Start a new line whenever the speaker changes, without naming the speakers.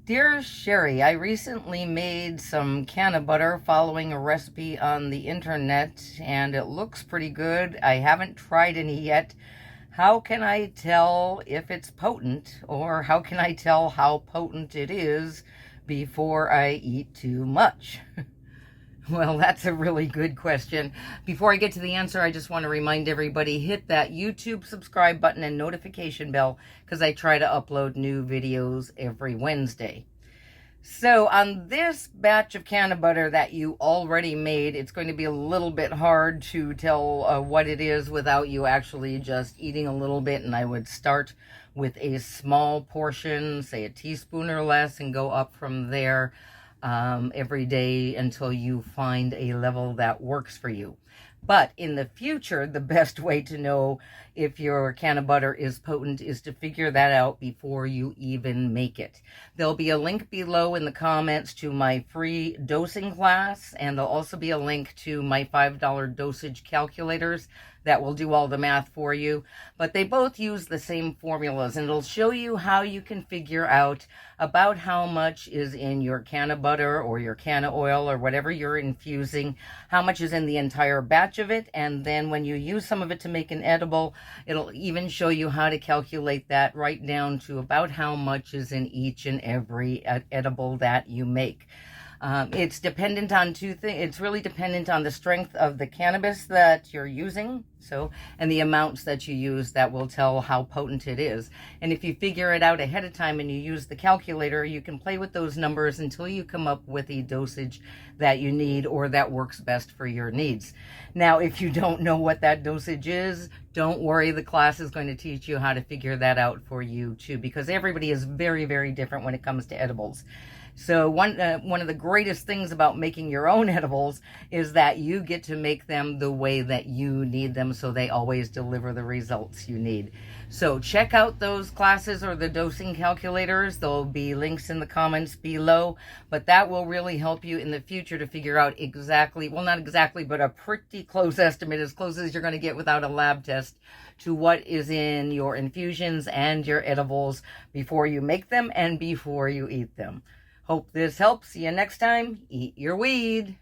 Dear Sherry, I recently made some cannabutter following a recipe on the internet, and it looks pretty good. I haven't tried any yet. How can I tell if it's potent, or how can I tell how potent it is before I eat too much? Well, that's a really good question. Before I get to the answer, I just want to remind everybody, hit that YouTube subscribe button and notification bell because I try to upload new videos every Wednesday. So on this batch of cannabutter that you already made, it's going to be a little bit hard to tell what it is without you actually just eating a little bit. And I would start with a small portion, say a teaspoon or less, and go up from there every day until you find a level that works for you. But in the future, the best way to know if your cannabutter is potent is to figure that out before you even make it. There'll be a link below in the comments to my free dosing class, and there'll also be a link to my $5 dosage calculators that will do all the math for you. But they both use the same formulas, and it'll show you how you can figure out about how much is in your cannabutter or your canna oil or whatever you're infusing, how much is in the entire batch of it, and then when you use some of it to make an edible, it'll even show you how to calculate that right down to about how much is in each and every edible that you make. It's dependent on two things. It's really dependent on the strength of the cannabis that you're using, and the amounts that you use that will tell how potent it is. And if you figure it out ahead of time and you use the calculator, you can play with those numbers until you come up with a dosage that you need or that works best for your needs. Now, if you don't know what that dosage is, don't worry. The class is going to teach you how to figure that out for you too, because everybody is very, very different when it comes to edibles. So one of the greatest things about making your own edibles is that you get to make them the way that you need them, so they always deliver the results you need. So check out those classes or the dosing calculators. There'll be links in the comments below, but that will really help you in the future to figure out exactly, well, not exactly, but a pretty close estimate, as close as you're going to get without a lab test, to what is in your infusions and your edibles before you make them and before you eat them. Hope this helps. See you next time. Eat your weed.